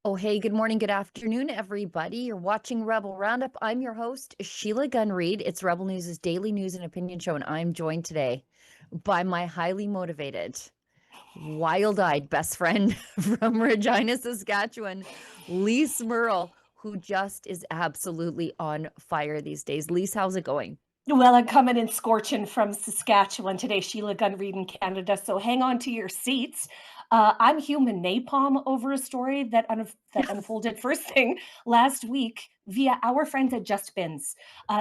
Oh, hey, good morning, good afternoon, everybody. You're watching Rebel Roundup. I'm your host, Sheila Gunn Reid. It's Rebel News' daily news and opinion show, and I'm joined today by my highly motivated, wild-eyed best friend from Regina, Saskatchewan, Lise Merle, who just is absolutely on fire these days. Lise, how's it going? Well, I'm coming in scorching from Saskatchewan today, Sheila Gunn Reid in Canada. So hang on to your seats. I'm human napalm over a story that unfolded first thing last week via our friends at Just Bins.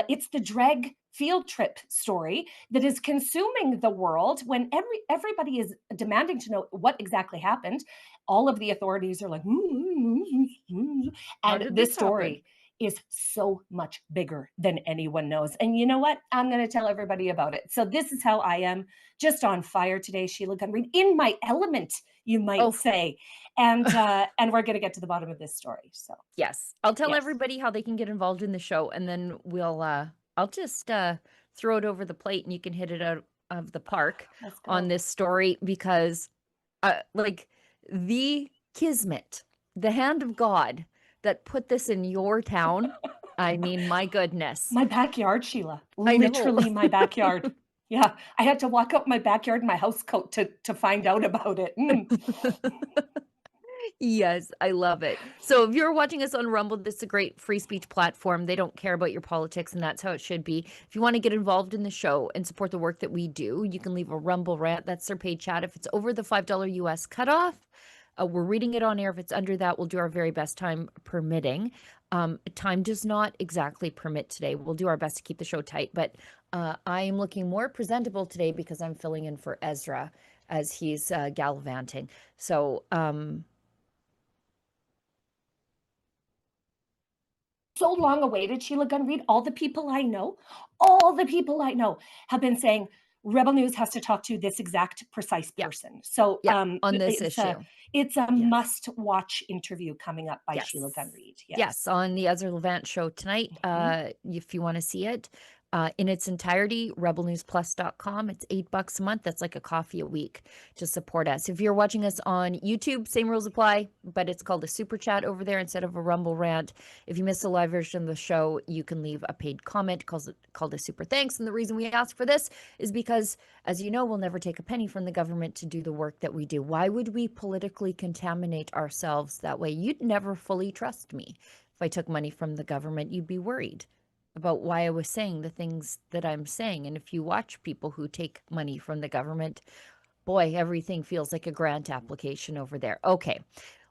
It's the drag field trip story that is consuming the world when everybody is demanding to know what exactly happened. All of the authorities are like, How and did this this happen? story is so much bigger than anyone knows. And you know what? I'm going to tell everybody about it. So this is how I am, just on fire today, Sheila Gunn Reid, in my element, you might Oh, say. And we're going to get to the bottom of this story. So yes. I'll tell yes, everybody how they can get involved in the show, and then I'll just throw it over the plate and you can hit it out of the park let's on go. this story because like the kismet, the hand of God that put this in your town. I mean, my goodness. My backyard, Sheila, I know. literally my backyard. Yeah, I had to walk out my backyard in my house coat to find out about it. Yes, I love it. So if you're watching us on Rumble, this is a great free speech platform. They don't care about your politics, and that's how it should be. If you want to get involved in the show and support the work that we do, you can leave a Rumble rant. That's their paid chat. If it's over the $5 US cutoff, we're reading it on air. If it's under that, we'll do our very best, time permitting. Time does not exactly permit today. We'll do our best to keep the show tight, but I am looking more presentable today because I'm filling in for Ezra as he's gallivanting. So, So long awaited, Sheila Gunn Reid. All the people I know have been saying Rebel News has to talk to this exact precise yeah, person. So yeah, on this it's a issue. it's a Yes. must watch interview coming up by Sheila Gunn Yes. Reid. Yes, Yes. on the Ezra Levant show tonight. Mhm. If you want to see it in its entirety, rebelnewsplus.com. It's $8 a month. That's like a coffee a week to support us. If you're watching us on YouTube, same rules apply, but it's called a super chat over there instead of a Rumble rant. If you miss the live version of the show, you can leave a paid comment called a super thanks. And the reason we ask for this is because, as you know, we'll never take a penny from the government to do the work that we do. Why would we politically contaminate ourselves that way? You'd never fully trust me. If I took money from the government, you'd be worried about why I was saying the things that I'm saying. And if you watch people who take money from the government, boy, everything feels like a grant application over there. Okay,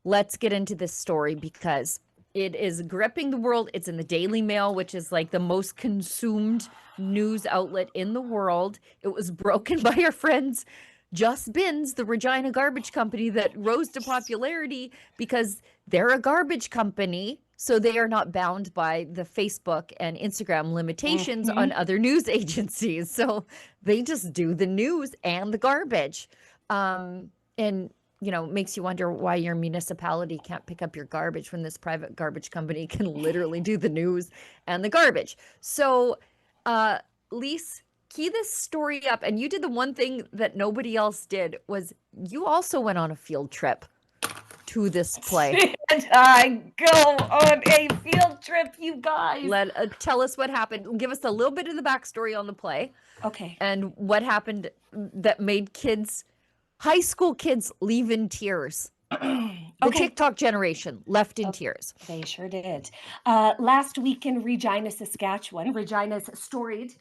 let's get into this story because it is gripping the world. It's in the Daily Mail, which is like the most consumed news outlet in the world. It was broken by our friends Just Bins, the Regina garbage company that rose to popularity because they're a garbage company. So they are not bound by the Facebook and Instagram limitations on Mhm. other news agencies. So they just do the news and the garbage. And makes you wonder why your municipality can't pick up your garbage when this private garbage company can literally do the news and the garbage. So, Lise, key this story up. And you did the one thing that nobody else did was you also went on a field trip to this play. Did I go on a field trip, you guys? Tell us what happened. Give us a little bit of the backstory on the play Okay. and what happened that made high school kids, leave in tears. The Okay. TikTok generation left in Oh, tears. they sure did. Last week in Regina, Saskatchewan, Regina's storied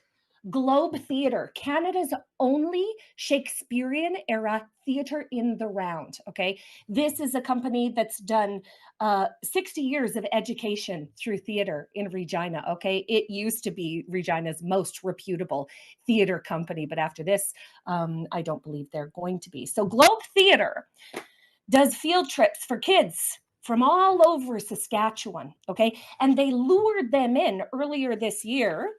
Globe Theatre, Canada's only Shakespearean era theatre in the round. Okay. This is a company that's done 60 years of education through theatre in Regina. Okay. It used to be Regina's most reputable theatre company, but after this, I don't believe they're going to be. So, Globe Theatre does field trips for kids from all over Saskatchewan. Okay. And they lured them in earlier this year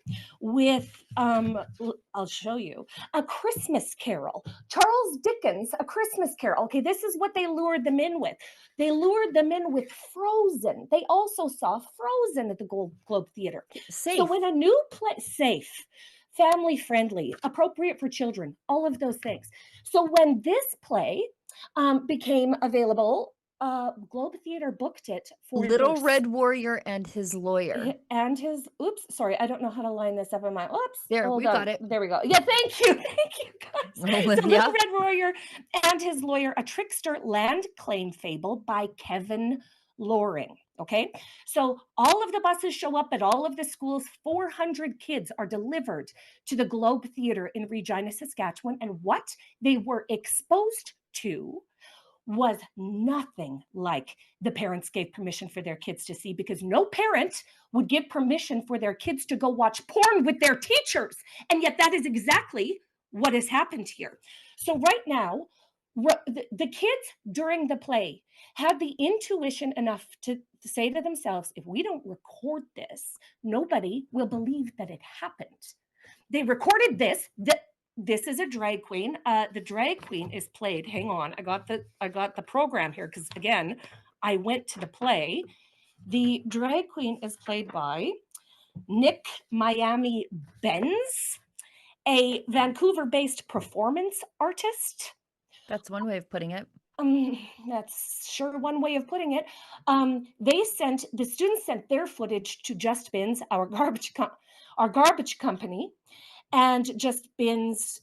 with, I'll show you, a Christmas Carol. Charles Dickens, a Christmas Carol. Okay. This is what they lured them in with. They lured them in with Frozen. They also saw Frozen at the Globe Theatre. So when Safe. a new play, safe, family friendly, appropriate for children, all of those things. So when this play became available Globe Theatre booked it for Little Red Warrior and his lawyer. and his oops, sorry, I don't know how to line this up in my oops. There, Hold we on. got it. There we go. Yeah, thank you. Thank you guys. Oh, So yeah. Little Red Warrior and his lawyer, a trickster land claim fable by Kevin Loring. Okay. So all of the buses show up at all of the schools. 400 kids are delivered to the Globe Theatre in Regina, Saskatchewan. And what they were exposed to was nothing like the parents gave permission for their kids to see, because no parent would give permission for their kids to go watch porn with their teachers. And yet that is exactly what has happened here. So right now, the kids during the play had the intuition enough to say to themselves, if we don't record this, nobody will believe that it happened. They recorded this. This is a drag queen. The drag queen is played. Hang on, I got the program here, because again, I went to the play. The drag queen is played by Nick Miami Benz, a Vancouver-based performance artist. That's one way of putting it. That's sure one way of putting it. The students sent their footage to Just Bins, our garbage company, and Just Bins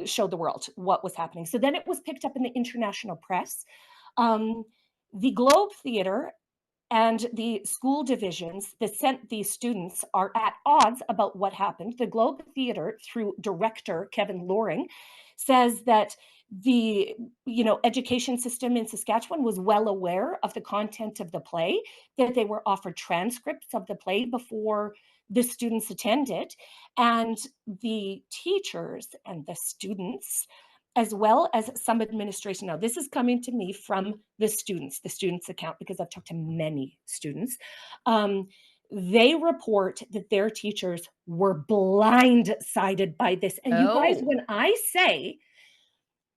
showed the world what was happening. So then it was picked up in the international press. The Globe Theatre and the school divisions that sent these students are at odds about what happened. The Globe Theatre, through director Kevin Loring, says that the education system in Saskatchewan was well aware of the content of the play, that they were offered transcripts of the play before the students attended, and the teachers and the students, as well as some administration. Now, this is coming to me from the students account, because I've talked to many students. They report that their teachers were blindsided by this. And you guys, when I say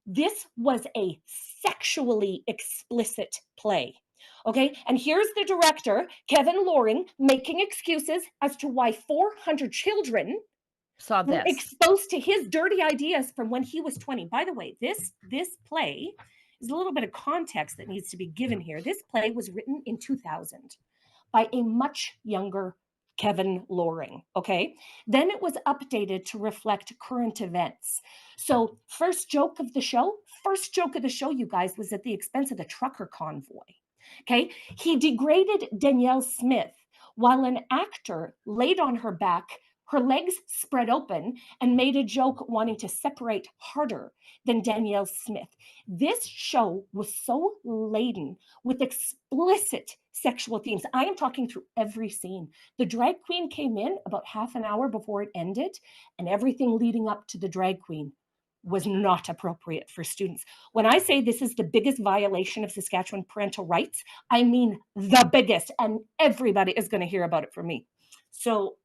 this was a sexually explicit play, okay? And here's the director, Kevin Loring, making excuses as to why 400 children were exposed to his dirty ideas from when he was 20. By the way, this play is a little bit of context that needs to be given here. This play was written in 2000 by a much younger Kevin Loring, okay? Then it was updated to reflect current events. So first joke of the show, you guys, was at the expense of the trucker convoy, okay? He degraded Danielle Smith while an actor laid on her back, her legs spread open, and made a joke wanting to separate harder than Danielle Smith. This show was so laden with explicit sexual themes. I am talking through every scene. The drag queen came in about half an hour before it ended, and everything leading up to the drag queen was not appropriate for students. When I say this is the biggest violation of Saskatchewan parental rights, I mean the biggest, and everybody is going to hear about it from me. So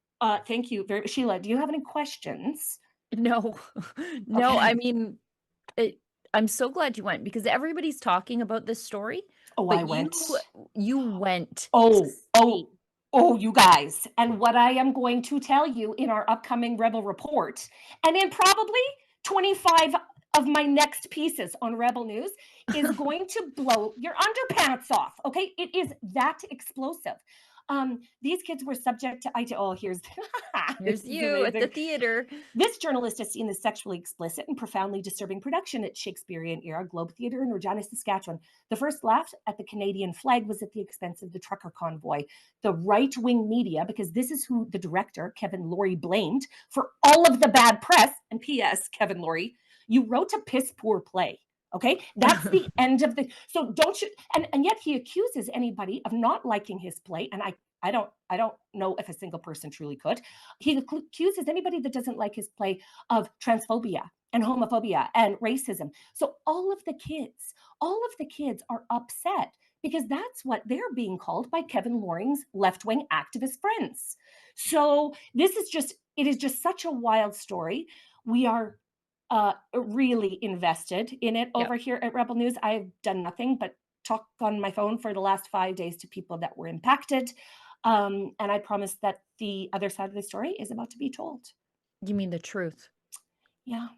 thank you. Sheila, do you have any questions? No, no, Okay. I mean, I'm so glad you went, because everybody's talking about this story. Oh, but I went. You went. Oh, you guys. And what I am going to tell you in our upcoming Rebel Report, and in probably 25 of my next pieces on Rebel News, is going to blow your underpants off. Okay, it is that explosive. These kids were subject to here's you at the theater. This journalist has seen the sexually explicit and profoundly disturbing production at Shakespearean era Globe Theatre in Regina, Saskatchewan. The first laugh at the Canadian flag was at the expense of the trucker convoy. The right-wing media, because this is who the director, Kevin Loring, blamed for all of the bad press. And P.S., Kevin Loring, you wrote a piss poor play. Okay, that's the end of the. So don't you? And yet he accuses anybody of not liking his play, and I don't know if a single person truly could. He accuses anybody that doesn't like his play of transphobia and homophobia and racism. So all of the kids are upset because that's what they're being called by Kevin Loring's left-wing activist friends. So it is just such a wild story. We are really invested in it over here at Rebel News. I've done nothing but talk on my phone for the last 5 days to people that were impacted. And I promise that the other side of the story is about to be told. You mean the truth? Yeah.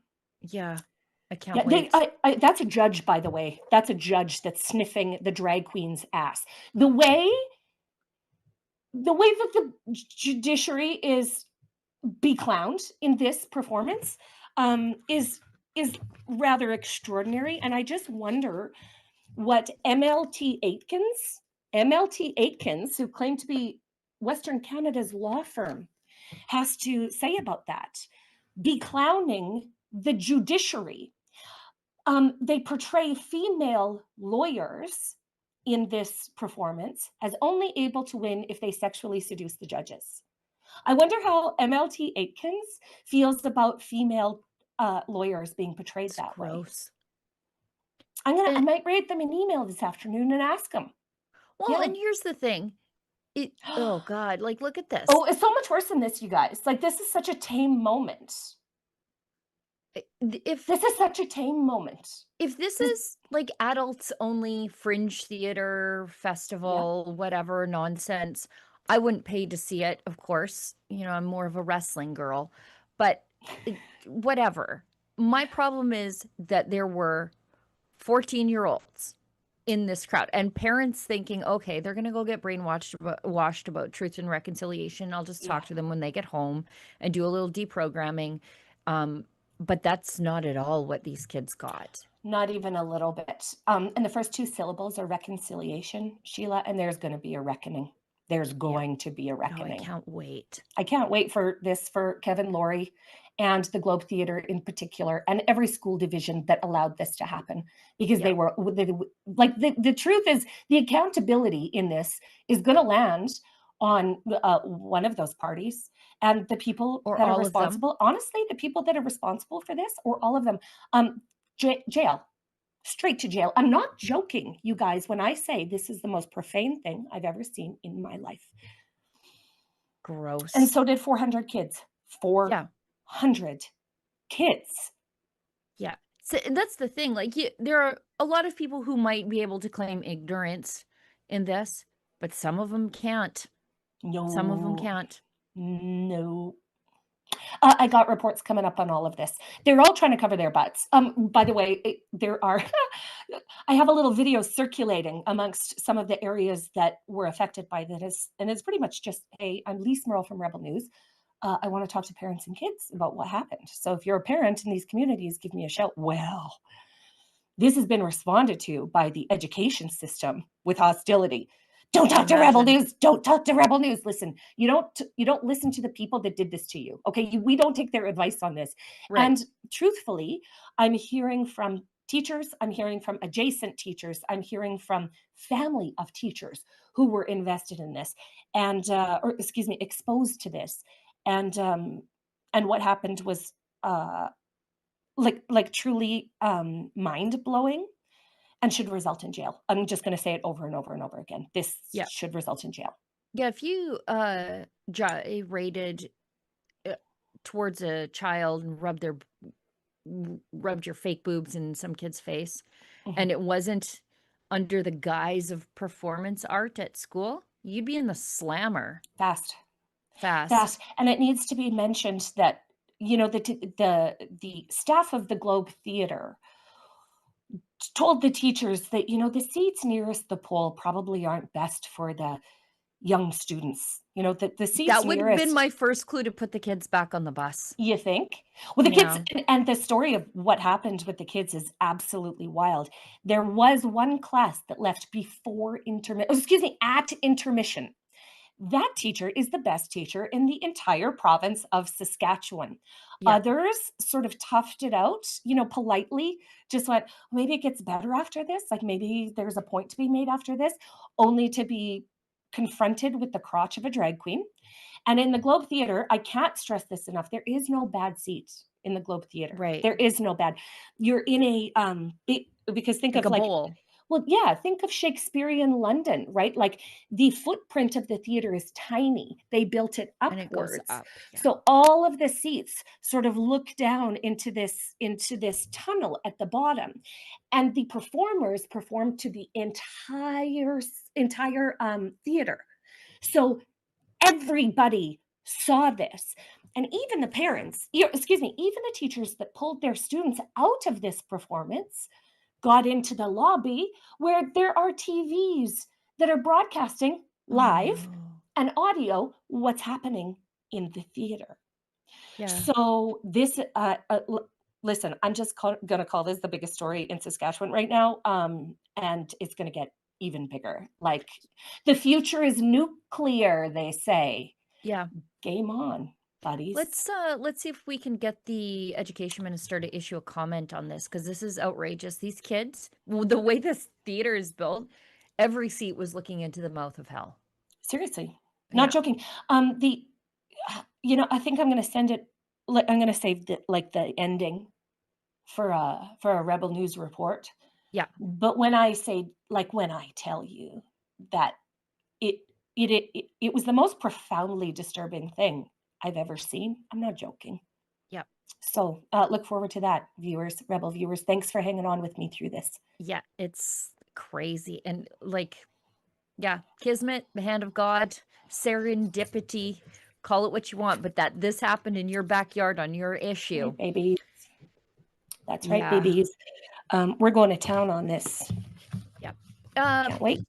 Yeah. I can't Yeah, wait. that's a judge, by the way. That's a judge that's sniffing the drag queen's ass. The way that the judiciary is beclowned in this performance is rather extraordinary, and I just wonder what MLT Aitkins, who claim to be Western Canada's law firm, has to say about that. Beclowning the judiciary. They portray female lawyers in this performance as only able to win if they sexually seduce the judges. I wonder how MLT Aitkins feels about female lawyers being portrayed It's that way. gross. I And might write them an email this afternoon and ask them. well, Yeah. and here's the thing. Oh God, like look at this. Oh, it's so much worse than this, you guys. Like, this is such a tame moment. If This is such a tame moment. this This, is like adults only fringe theater yeah, festival, whatever nonsense, I wouldn't pay to see it, of course. You know, I'm more of a wrestling girl, but whatever. My problem is that there were 14-year-olds in this crowd and parents thinking, okay, they're going to go get brainwashed washed about truth and reconciliation. I'll just yeah. talk to them when they get home and do a little deprogramming. Um, but that's not at all what these kids got. Not even a little bit. And the first two syllables are reconciliation, Sheila, and there's going to be a reckoning. There's Yeah. going to be a Oh, I reckoning. can't wait. I can't wait for this for Kevin Laurie and the Globe Theatre in particular, and every school division that allowed this to happen, because Yeah. like the truth is the accountability in this is going to land on one of those parties, and the people Or that are all of them. responsible, honestly, the people that are responsible for this, or all of them, jail, straight to jail. I'm not joking, you guys, when I say this is the most profane thing I've ever seen in my life. And Gross. so did 400 kids. Yeah. 400 kids. Yeah. So and that's the thing. Like, there are a lot of people who might be able to claim ignorance in this, but some of them can't. Some of them No, can't. no. I got reports coming up on all of this. They're all trying to cover their butts. By the way, there are, I have a little video circulating amongst some of the areas that were affected by this. And it's pretty much just, hey, I'm Lise Merle from Rebel News. I want to talk to parents and kids about what happened. So if you're a parent in these communities, give me a shout. Well, this has been responded to by the education system with hostility. Don't I talk to Rebel imagine. News. Don't talk to Rebel News. Listen, you don't listen to the people that did this to you. Okay, we don't take their advice on this. Right. And truthfully, I'm hearing from teachers, I'm hearing from adjacent teachers, I'm hearing from family of teachers who were invested in this and or excuse me, exposed to this. And what happened was like truly mind blowing and should result in jail. I'm just going to say it over and over and over again. This Yeah. should result in jail. Yeah. If you gyrated uh, towards a child and rubbed your fake boobs in some kid's face, Mhm. and it wasn't under the guise of performance art at school, you'd be in the slammer Fast, fast. fast, and it needs to be mentioned that the staff of the Globe Theatre told the teachers that the seats nearest the pole probably aren't best for the young students. The seats That would have been nearest. my first clue to put the kids back on the bus. You think? Well, the kids Yeah. and the story of what happened with the kids is absolutely wild. There was one class that left before at intermission. That teacher is the best teacher in the entire province of Saskatchewan. Yeah. Others sort of toughed it out, politely, just went, maybe it gets better after this. Like maybe there's a point to be made after this, only to be confronted with the crotch of a drag queen. And in the Globe Theatre, I can't stress this enough. There is no bad seat in the Globe Theatre. Right. There is no bad. You're in a because think Like of a like, bowl. well, yeah, think of Shakespearean London, right? Like the footprint of the theater is tiny. They built it And it goes upwards. up. Yeah. So all of the seats sort of look down into this tunnel at the bottom. And the performers perform to the entire theater. So everybody saw this. And even the parents, excuse me, even the teachers that pulled their students out of this performance got into the lobby where there are TVs that are broadcasting Oh live no. and audio what's happening in the theater. Yeah. So this, listen, I'm just going to call this the biggest story in Saskatchewan right now, and it's going to get even bigger. Like the future is nuclear, they say. Yeah. Game on, buddies. Let's see if we can get the education minister to issue a comment on this, because this is outrageous. These kids, the way this theater is built, every seat was looking into the mouth of hell. Seriously, not Yeah. joking. The I think I'm going to send it. I'm going to save the ending for a Rebel News report. Yeah. But when I say, like, when I tell you that it it was the most profoundly disturbing thing I've ever seen, I'm not joking. Yeah. So, look forward to that, viewers, Rebel viewers. Thanks for hanging on with me through this. Yeah. It's crazy. And like, yeah, kismet, the hand of God, serendipity, call it what you want, but that this happened in your backyard on your issue. Right, babies. That's right, Yeah. babies. We're going to town on this. Yeah. Can't wait.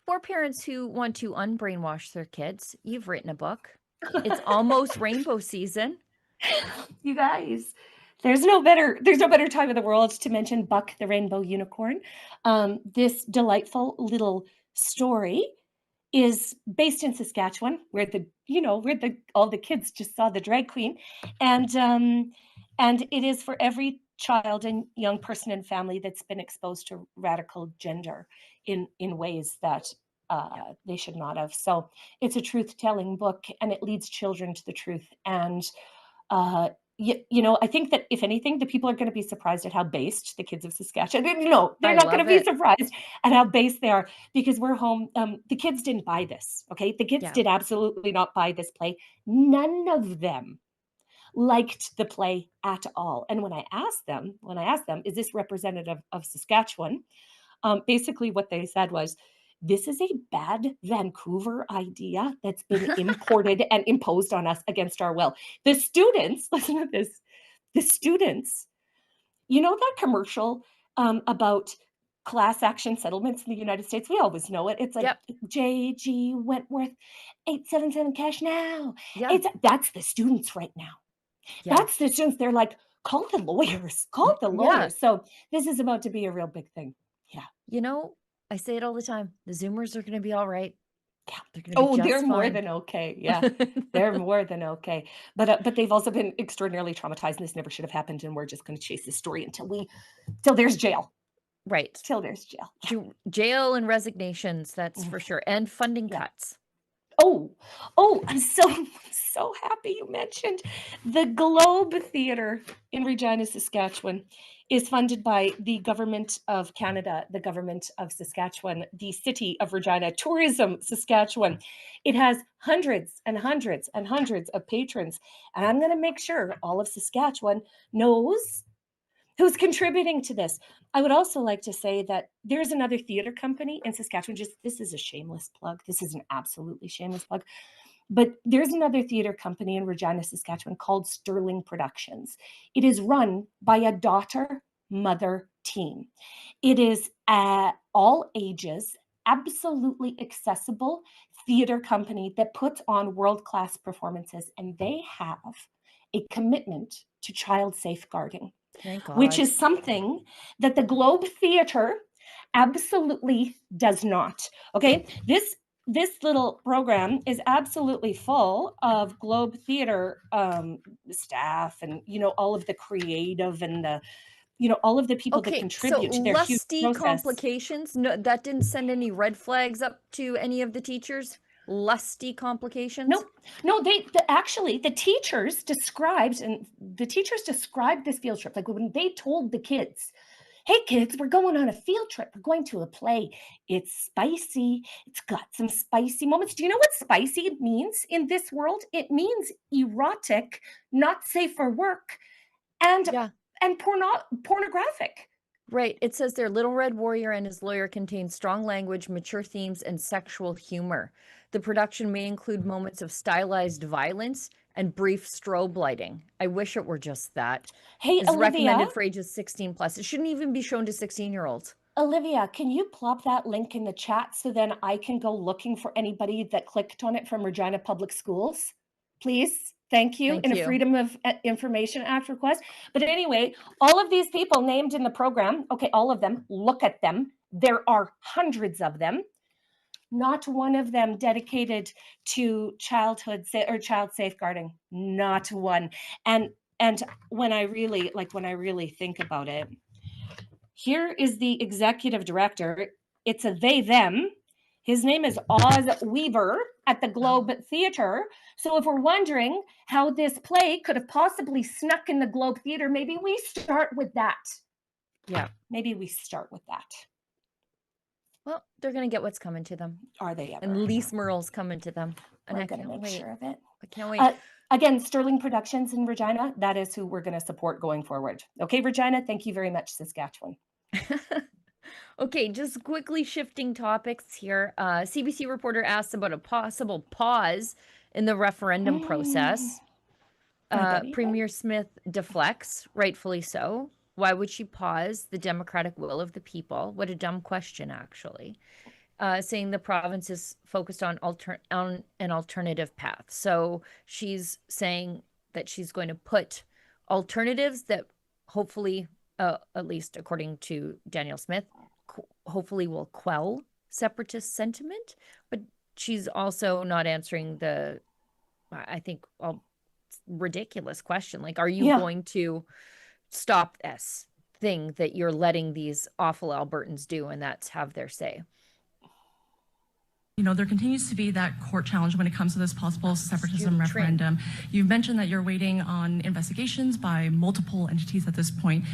For parents who want to unbrainwash their kids, you've written a book. It's almost rainbow season. You guys, there's no better time of the world to mention Buck the Rainbow Unicorn. This delightful little story is based in Saskatchewan, where all the kids just saw the drag queen, and it is for every child and young person and family that's been exposed to radical gender in ways that Yeah. they should not have. So it's a truth-telling book, and it leads children to the truth. And I think that if anything, the people are going to be surprised at how based the kids of Saskatchewan. They're I not going to love be it. surprised at how based they are because we're home. The kids didn't buy this. Okay, the kids Yeah. did absolutely not buy this play. None of them liked the play at all. And when I asked them, is this representative of Saskatchewan? Basically, what they said was, this is a bad Vancouver idea that's been imported and imposed on us against our will. The students, listen to this, the students, that commercial about class action settlements in the United States? We always know it. It's like Yep. J.G. Wentworth, 877 cash now. Yeah. That's the students right now. Yeah. That's the students. They're like, call the lawyers, call the Yeah. lawyers. So this is about to be a real big thing. Yeah. I say it all the time. The Zoomers are going to be all right. Yeah. They're going to be Oh, they're just more fine. than okay. Yeah. They're more than okay. But they've also been extraordinarily traumatized, and this never should have happened, and we're just going to chase this story till there's jail. Right. Till there's jail. Yeah. Jail and resignations, that's for sure. And funding Yeah. cuts. Oh, I'm so happy you mentioned the Globe Theatre in Regina, Saskatchewan is funded by the Government of Canada, the Government of Saskatchewan, the City of Regina, Tourism Saskatchewan. It has hundreds and hundreds and hundreds of patrons, and I'm going to make sure all of Saskatchewan knows who's contributing to this. I would also like to say that there's another theater company in Saskatchewan. This is a shameless plug. This is an absolutely shameless plug. But there's another theater company in Regina, Saskatchewan called Sterling Productions. It is run by a daughter-mother team. It is all ages, absolutely accessible theater company that puts on world-class performances, and they have a commitment to child safeguarding, Thank which God. is something that the Globe Theatre absolutely does not. Okay, this little program is absolutely full of Globe Theatre staff, and all of the creative, and the all of the people that Okay, so contribute to their huge lusty process. complications. No, that didn't send any red flags up to any of the teachers. Lusty complications. Nope. No, actually the teachers described this field trip. Like when they told the kids, hey kids, we're going on a field trip. We're going to a play. It's spicy. It's got some spicy moments. Do you know what spicy means in this world? It means erotic, not safe for work, and Yeah. pornographic. Right. It says there, Little Red Warrior and his lawyer contain strong language, mature themes, and sexual humor. The production may include moments of stylized violence and brief strobe lighting. I wish it were just that. Hey, Is Olivia, recommended for ages 16 plus. It shouldn't even be shown to 16-year-olds. Olivia, can you plop that link in the chat so then I can go looking for anybody that clicked on it from Regina Public Schools? Please. Thank you. Thank In a you. Freedom of Information Act request. But anyway, all of these people named in the program, okay, all of them, look at them. There are hundreds of them. Not one of them dedicated to child safeguarding. Not one. And when I really think about it, here is the executive director. It's a they, them. His name is Oz Weaver at the Globe Theatre. So if we're wondering how this play could have possibly snuck in the Globe Theatre, maybe we start with that. Yeah. Maybe we start with that. Well, they're going to get what's coming to them. Are they ever? And Lise Merle's coming to them. And We're I going to can't make wait. sure of it. I can't wait. Again, Sterling Productions in Regina, that is who we're going to support going forward. Okay, Regina, thank you very much, Saskatchewan. Okay, just quickly shifting topics here. CBC reporter asks about a possible pause in the referendum process. Premier Smith deflects, rightfully so. Why would she pause the democratic will of the people? What a dumb question, actually. Saying the province is focused on an alternative path. So she's saying that she's going to put alternatives that hopefully, at least according to Danielle Smith, hopefully will quell separatist sentiment. But she's also not answering the, I think, ridiculous question. Like, are you going to stop this thing that you're letting these awful Albertans do, and that's have their say? You know, there continues to be that court challenge when it comes to this possible separatism referendum. You've mentioned that you're waiting on investigations by multiple entities at this point.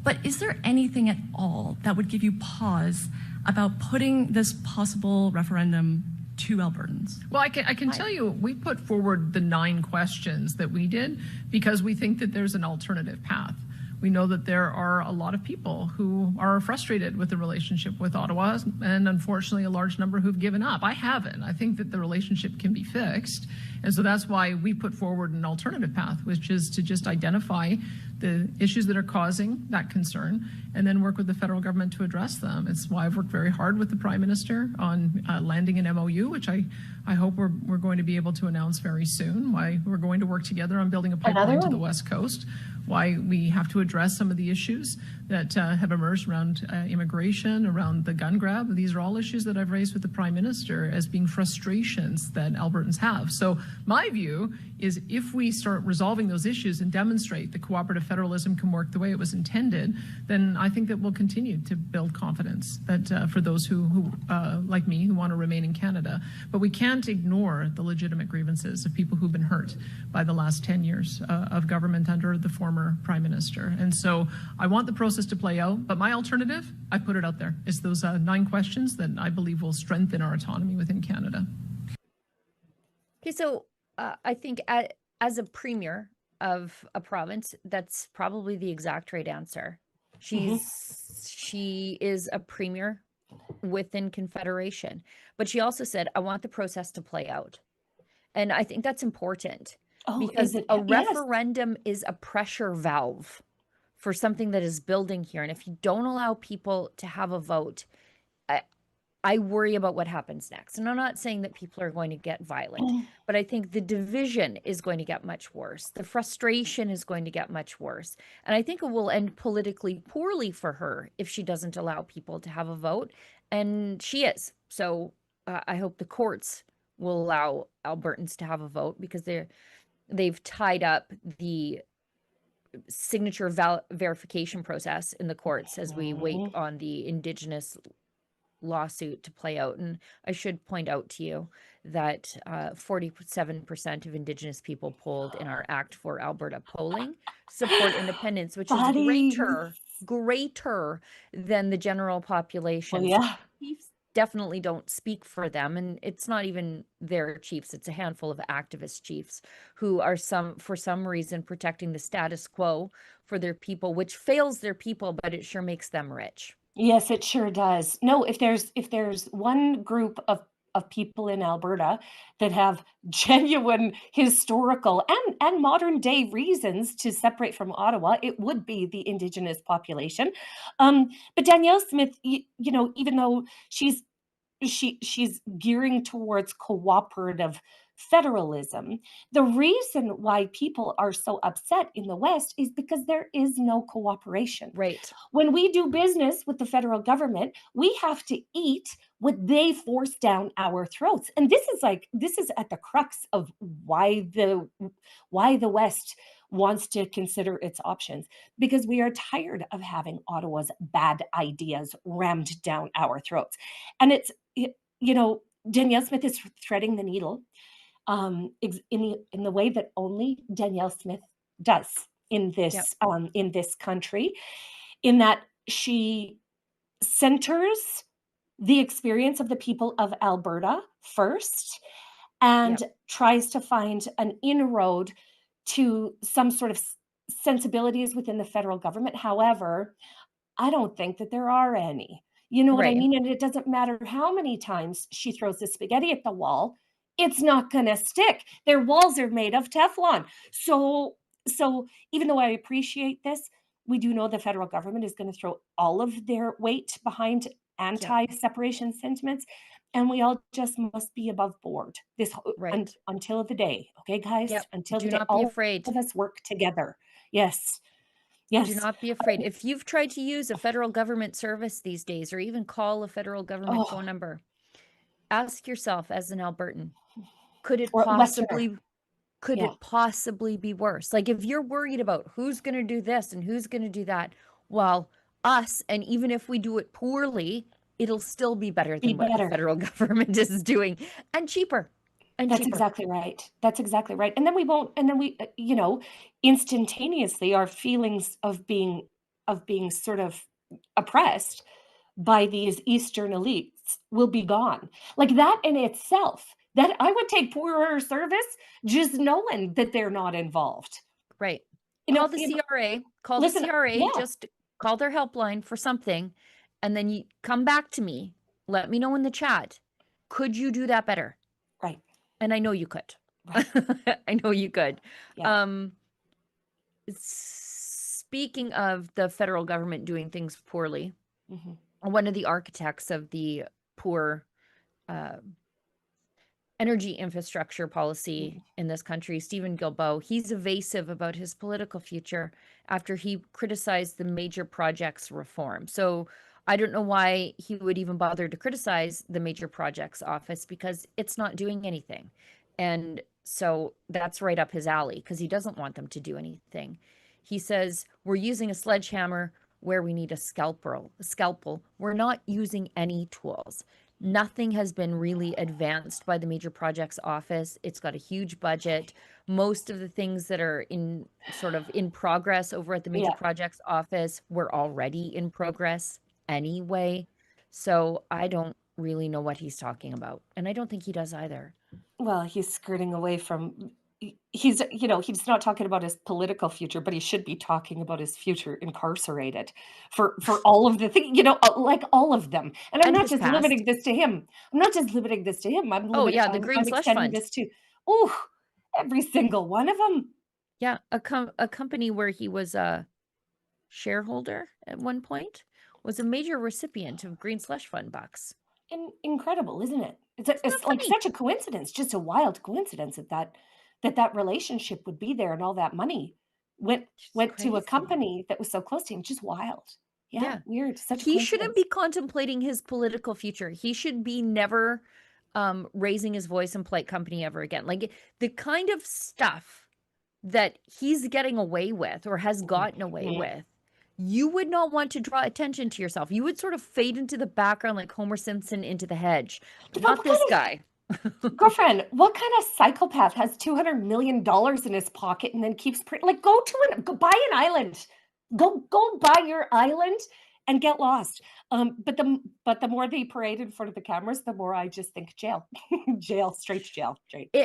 But is there anything at all that would give you pause about putting this possible referendum to Albertans? Well, I can tell you, we put forward the 9 questions that we did because we think that there's an alternative path. We know that there are a lot of people who are frustrated with the relationship with Ottawa, and unfortunately a large number who've given up. I haven't. I think that the relationship can be fixed. And so that's why we put forward an alternative path, which is to just identify the issues that are causing that concern and then work with the federal government to address them. It's why I've worked very hard with the Prime Minister on landing an MOU, which I hope we're going to be able to announce very soon, why we're going to work together on building a pipeline to the West Coast, why we have to address some of the issues that have emerged around immigration, around the gun grab. These are all issues that I've raised with the Prime Minister as being frustrations that Albertans have. So my view is if we start resolving those issues and demonstrate that cooperative federalism can work the way it was intended, then I think that we'll continue to build confidence that for those who like me, who want to remain in Canada. But we can't ignore the legitimate grievances of people who've been hurt by the last 10 years of government under the former Prime Minister. And so I want the process to play out, but my alternative, I put it out there, is those 9 questions that I believe will strengthen our autonomy within Canada. Okay, so I think as a premier of a province, that's probably the exact right answer. She is a premier within Confederation, but she also said, I want the process to play out. And I think that's important because a referendum is a pressure valve for something that is building here. And if you don't allow people to have a vote, I worry about what happens next. And I'm not saying that people are going to get violent, but I think the division is going to get much worse. The frustration is going to get much worse. And I think it will end politically poorly for her if she doesn't allow people to have a vote. And she is. So I hope the courts will allow Albertans to have a vote because they've tied up the signature verification process in the courts as we wait on the Indigenous lawsuit to play out. And I should point out to you that 47% of Indigenous people polled in our Act for Alberta polling support independence, which is greater than the general population. Well, yeah. Chiefs definitely don't speak for them, and it's not even their chiefs. It's a handful of activist chiefs who are for some reason protecting the status quo for their people, which fails their people, but it sure makes them rich. Yes, it sure does. No, if there's one group of of people in Alberta that have genuine historical and modern day reasons to separate from Ottawa, it would be the Indigenous population. But Danielle Smith, you know, even though she's gearing towards cooperative federalism. The reason why people are so upset in the West is because there is no cooperation. Right. When we do business with the federal government, we have to eat what they force down our throats. And this is at the crux of why the West wants to consider its options, because we are tired of having Ottawa's bad ideas rammed down our throats. And you know, Danielle Smith is threading the needle in the way that only Danielle Smith does in this country, in that she centers the experience of the people of Alberta first and tries to find an inroad to some sort of sensibilities within the federal government. However, I don't think that there are any. You know what I mean? And it doesn't matter how many times she throws the spaghetti at the wall, it's not going to stick. Their walls are made of Teflon. So even though I appreciate this, we do know the federal government is going to throw all of their weight behind anti-separation sentiments, and we all just must be above board until the day. Okay, guys? Until the day, not be afraid. All of us work together. Yes. Yes. Do not be afraid. If you've tried to use a federal government service these days, or even call a federal government phone number, ask yourself as an Albertan, could it possibly be worse? Like, if you're worried about who's going to do this and who's going to do that, well, us, and even if we do it poorly, it'll still be better than what the federal government is doing, and cheaper. That's exactly right. That's exactly right. And then we, you know, instantaneously our feelings of being sort of oppressed by these Eastern elites will be gone. Like that in itself, that I would take poorer service just knowing that they're not involved. Right. Call the CRA, just call their helpline for something, and then you come back to me. Let me know in the chat. Could you do that better? Right. And I know you could. Right. I know you could. Yeah. Speaking of the federal government doing things poorly, one of the architects of the poor energy infrastructure policy in this country, Stephen Guilbeault, he's evasive about his political future after he criticized the major projects reform. So I don't know why he would even bother to criticize the major projects office, because it's not doing anything. And so that's right up his alley, because he doesn't want them to do anything. He says, we're using a sledgehammer where we need a scalpel. We're not using any tools. Nothing has been really advanced by the major projects office. It's got a huge budget. Most of the things that are in progress over at the major projects office were already in progress anyway. So I don't really know what he's talking about. And I don't think he does either. Well, he's skirting away from, he's not talking about his political future, but he should be talking about his future incarcerated for all of the things, like all of them. And I'm not just limiting this to him. I'm the Green Slush Fund. This to, every single one of them. Yeah. A company where he was a shareholder at one point was a major recipient of Green Slush Fund bucks. Incredible, isn't it? It's like such a coincidence, just a wild coincidence that relationship would be there, and all that money went to a company that was so close to him. Just wild. Yeah. Weird. He shouldn't be contemplating his political future. He should be never raising his voice in polite company ever again. Like the kind of stuff that he's getting away with or has gotten away with, you would not want to draw attention to yourself. You would sort of fade into the background like Homer Simpson into the hedge. Not this guy. Girlfriend, what kind of psychopath has $200 million in his pocket and then keeps go buy an island. Go buy your island and get lost. But the more they parade in front of the cameras, the more I just think jail. Straight to jail.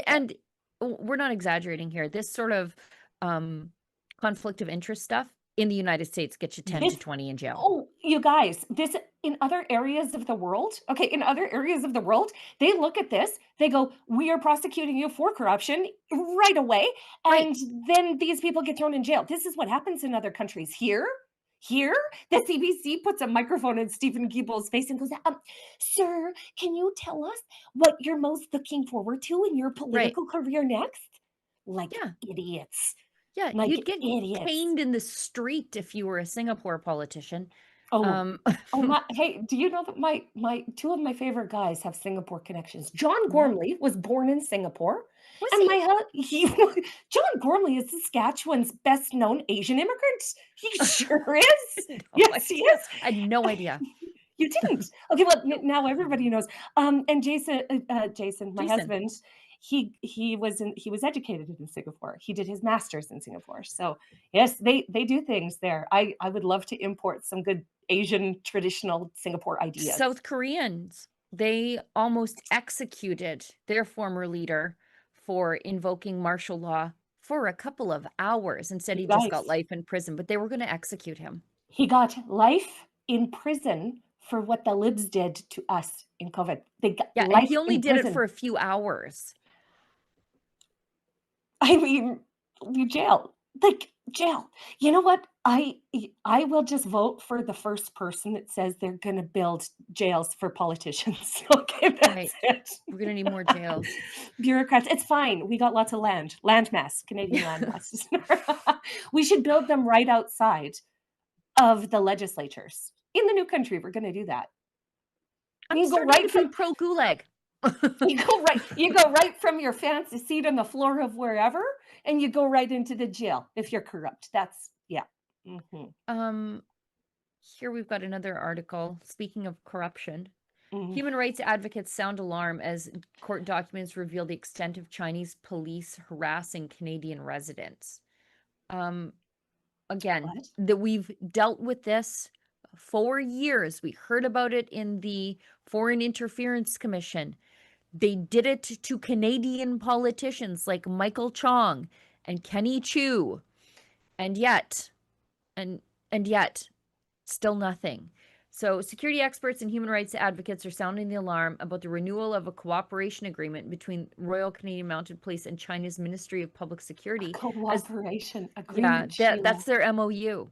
And we're not exaggerating here. This sort of conflict of interest stuff in the United States gets you 10 to 20 in jail. Oh, you guys, this in other areas of the world, okay, in other areas of the world, they look at this, they go, "We are prosecuting you for corruption right away," Right. and then these people get thrown in jail. This is what happens in other countries. Here, the CBC puts a microphone in Stephen Guilbeault's face and goes, "Sir, can you tell us what you're most looking forward to in your Right. political career next?" Like Yeah. idiots. Yeah. Like You'd get idiots. caned in the street if you were a Singapore politician. Oh, Um, hey, do you know that my two of my favorite guys have Singapore connections? John yeah. Gormley was born in Singapore, Was and he? my he John Gormley is Saskatchewan's best known Asian immigrant. He sure is. No Yes, he idea. is. I had no idea. You didn't. Okay, well now everybody knows. And Jason, my Jason. husband, he was educated in Singapore. He did his master's in Singapore. So yes, they do things there. I would love to import some good Asian traditional Singapore ideas. South Koreans, they almost executed their former leader for invoking martial law for a couple of hours. Instead, he just got Guys, life in prison, but they were going to execute him. he got life in prison for what the libs did to us in COVID. They got Yeah, and life he only in did it prison. for a few hours. I mean, you jail. Like jail. You know what? I will just vote for the first person that says they're going to build jails for politicians. Okay, Right. that's it. We're going to need more jails. Bureaucrats. It's fine. We got lots of land. Land mass. Canadian land mass. We should build them right outside of the legislatures. In the new country, we're going to do that. I'm You go starting to right be from pro-gulag. you go right from your fancy seat on the floor of wherever, and you go right into the jail if you're corrupt. That's yeah. Mhm. Here we've got another article. Speaking of corruption, Mhm. human rights advocates sound alarm as court documents reveal the extent of Chinese police harassing Canadian residents. Again, What? that we've dealt with this for years. We heard about it in the Foreign Interference Commission. They did it to Canadian politicians like Michael Chong and Kenny Chu. And yet, and yet, still nothing. So security experts and human rights advocates are sounding the alarm about the renewal of a cooperation agreement between Royal Canadian Mounted Police and China's Ministry of Public Security. Cooperation Yeah, agreement. that's their MOU.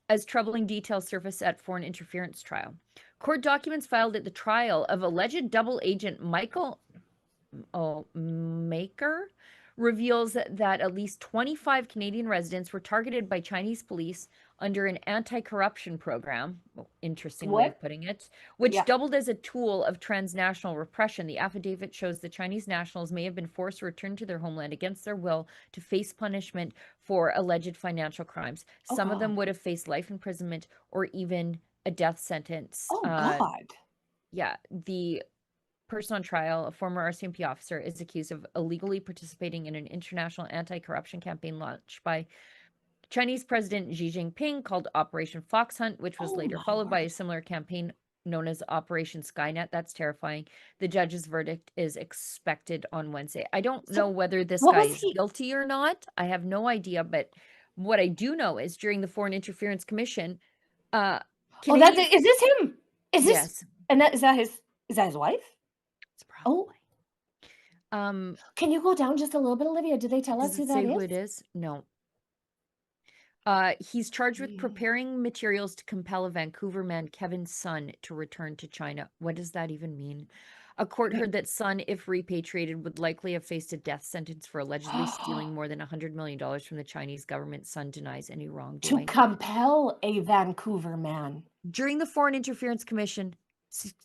As troubling details surface at foreign interference trial. Court documents filed at the trial of alleged double agent Michael Maker reveals that at least 25 Canadian residents were targeted by Chinese police under an anti-corruption program, interesting way of putting it, which doubled as a tool of transnational repression. The affidavit shows the Chinese nationals may have been forced to return to their homeland against their will to face punishment for alleged financial crimes. Some of them would have faced life imprisonment or even a death sentence. Oh God. Yeah, the person on trial, a former RCMP officer, is accused of illegally participating in an international anti-corruption campaign launched by Chinese President Xi Jinping called Operation Fox Hunt, which was later followed by a similar campaign known as Operation Skynet. That's terrifying. The judge's verdict is expected on Wednesday. I don't know whether this guy is guilty or not. I have no idea, but what I do know is during the Foreign Interference Commission, Is this him? Is this? Yes. And is that his wife? It's probably. Can you go down just a little bit, Olivia? Did they tell us who that is? Who it is? No. He's charged with preparing materials to compel a Vancouver man, Kevin Sun, to return to China. What does that even mean? A court heard that Sun, if repatriated, would likely have faced a death sentence for allegedly stealing more than $100 million from the Chinese government. Sun denies any wrongdoing. To compel a Vancouver man. During the Foreign Interference Commission,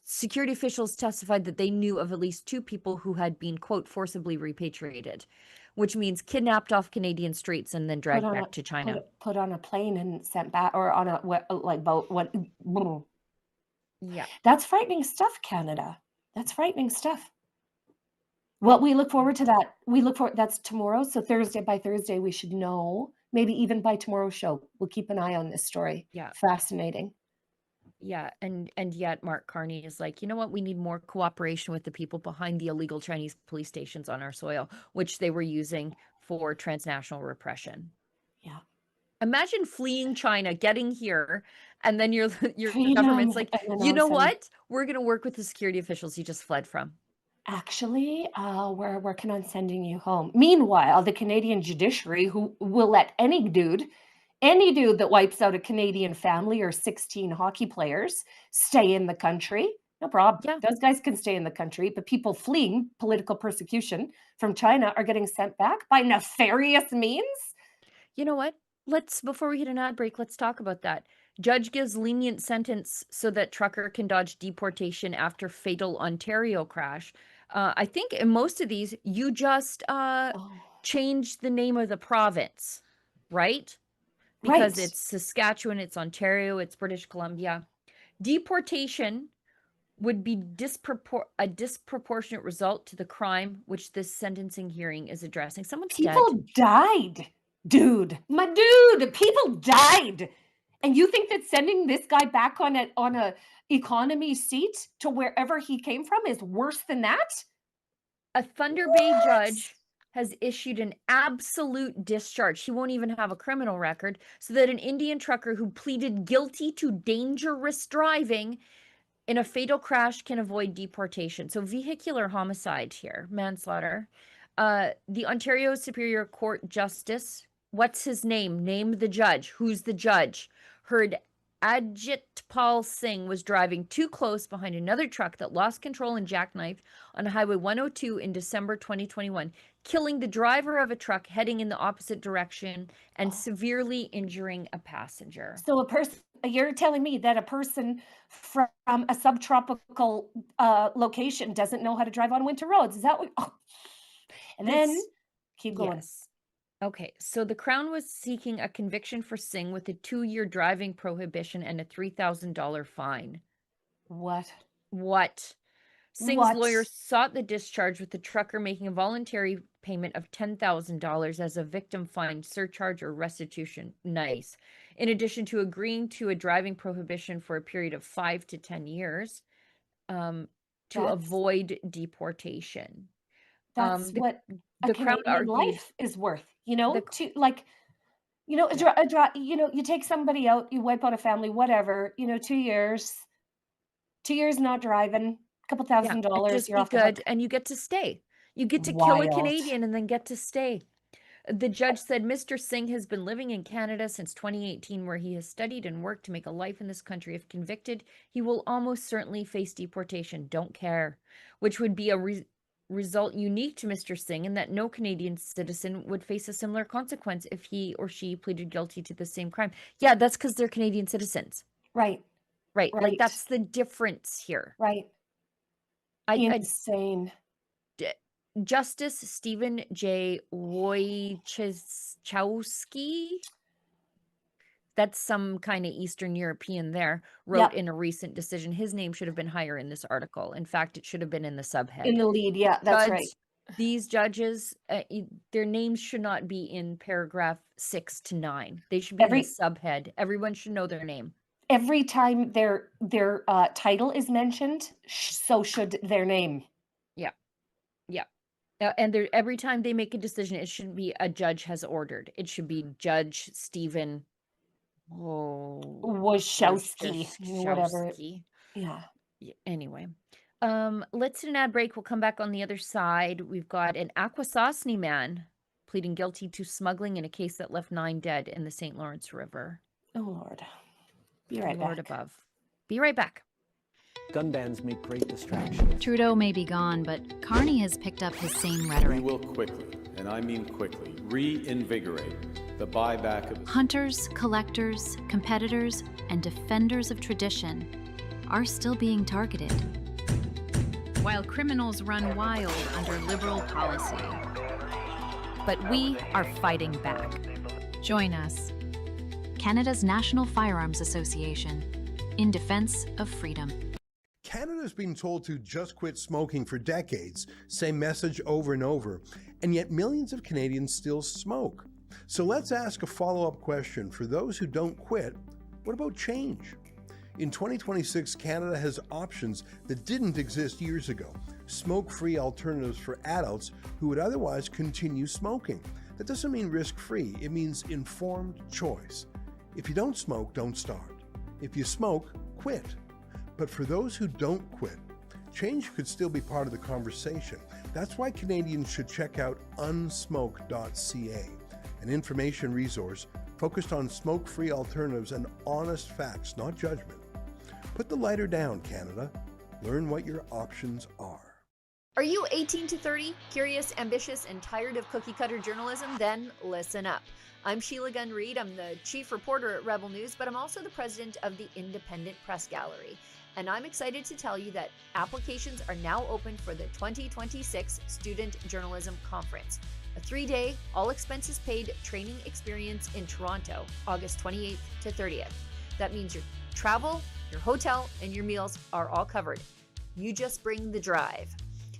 security officials testified that they knew of at least 2 people who had been, quote, forcibly repatriated, which means kidnapped off Canadian streets and then dragged back to China. Put on a plane and sent back, or on a boat. What? Yeah. That's frightening stuff, Canada. That's frightening stuff. Well, we look forward to that. That's tomorrow. So by Thursday, we should know. Maybe even by tomorrow's show. We'll keep an eye on this story. Yeah. Fascinating. Yeah, and yet Mark Carney is like, you know what? We need more cooperation with the people behind the illegal Chinese police stations on our soil, which they were using for transnational repression. Yeah. Imagine fleeing China, getting here, And then your Freedom government's like, and then you all of a know sudden, what? We're going to work with the security officials you just fled from. actually, we're working on sending you home. Meanwhile, the Canadian judiciary, who will let any dude that wipes out a Canadian family or 16 hockey players stay in the country. No problem. Yeah. Those guys can stay in the country, but people fleeing political persecution from China are getting sent back by nefarious means. You know what? Before we hit an ad break, let's talk about that. Judge gives lenient sentence so that trucker can dodge deportation after fatal Ontario crash. I think in most of these, you just change the name of the province, right? Because Right. it's Saskatchewan, it's Ontario, it's British Columbia. Deportation would be a disproportionate result to the crime which this sentencing hearing is addressing. Someone's People dead. died, dude. My dude, people died. And you think that sending this guy back on a economy seat to wherever he came from is worse than that? A Thunder Bay judge has issued an absolute discharge. He won't even have a criminal record, so that an Indian trucker who pleaded guilty to dangerous driving in a fatal crash can avoid deportation. So vehicular homicide here, manslaughter. The Ontario Superior Court Justice, what's his name? Name the judge. Who's the judge? Heard Ajitpal Singh was driving too close behind another truck that lost control and jackknifed on Highway 102 in December 2021, killing the driver of a truck heading in the opposite direction and severely injuring a passenger. So you're telling me that a person from a subtropical location doesn't know how to drive on winter roads? Is that what? Oh. And then keep going. Yes. Okay, so the Crown was seeking a conviction for Singh with a 2-year driving prohibition and a $3,000 fine. What? Singh's lawyer sought the discharge, with the trucker making a voluntary payment of $10,000 as a victim fine, surcharge, or restitution. Nice. In addition to agreeing to a driving prohibition for a period of 5 to 10 years to avoid deportation. That's what a Crown Canadian argued life is worth, you know, you take somebody out, you wipe out a family, whatever, 2 years, 2 years not driving, a couple $1,000, just you're be off the hook. good, and you get to stay. You get to kill a Wild. Canadian and then get to stay. The judge said Mr. Singh has been living in Canada since 2018, where he has studied and worked to make a life in this country. If convicted, he will almost certainly face deportation. Don't care, which would be a result unique to Mr. Singh, in that no Canadian citizen would face a similar consequence if he or she pleaded guilty to the same crime. Yeah, that's because they're Canadian citizens. Right. Like, that's the difference here. Right. Insane. Justice Stephen J. Wojciechowski, that's some kind of Eastern European there, wrote in a recent decision. His name should have been higher in this article. In fact, it should have been in the subhead. In the lead, yeah, that's right. These judges, their names should not be in paragraph 6 to 9. They should be in the subhead. Everyone should know their name. Every time their title is mentioned, so should their name. Yeah. And every time they make a decision, it shouldn't be a judge has ordered. It should be Judge Stephen Wojciechowski, whatever. Yeah. Anyway, let's do an ad break. We'll come back on the other side. We've got an Akwesasne man pleading guilty to smuggling in a case that left 9 dead in the St. Lawrence River. Oh, Lord. Be right back. Lord above. Be right back. Gun bans make great distractions. Trudeau may be gone, but Carney has picked up his same rhetoric. We will quickly, and I mean quickly, reinvigorate the buyback of... Hunters, collectors, competitors, and defenders of tradition are still being targeted, while criminals run wild under Liberal policy. But we are fighting back. Join us. Canada's National Firearms Association, in defense of freedom. Canada's been told to just quit smoking for decades, same message over and over, and yet millions of Canadians still smoke. So let's ask a follow-up question. For those who don't quit, what about change? In 2026, Canada has options that didn't exist years ago. Smoke-free alternatives for adults who would otherwise continue smoking. That doesn't mean risk-free, it means informed choice. If you don't smoke, don't start. If you smoke, quit. But for those who don't quit, change could still be part of the conversation. That's why Canadians should check out unsmoke.ca, an information resource focused on smoke-free alternatives and honest facts, not judgment. Put the lighter down, Canada. Learn what your options are. Are you 18 to 30, curious, ambitious, and tired of cookie-cutter journalism? Then listen up. I'm Sheila Gunn Reid. I'm the chief reporter at Rebel News, but I'm also the president of the Independent Press Gallery. And I'm excited to tell you that applications are now open for the 2026 Student Journalism Conference, a 3-day, all-expenses-paid training experience in Toronto, August 28th to 30th. That means your travel, your hotel, and your meals are all covered. You just bring the drive.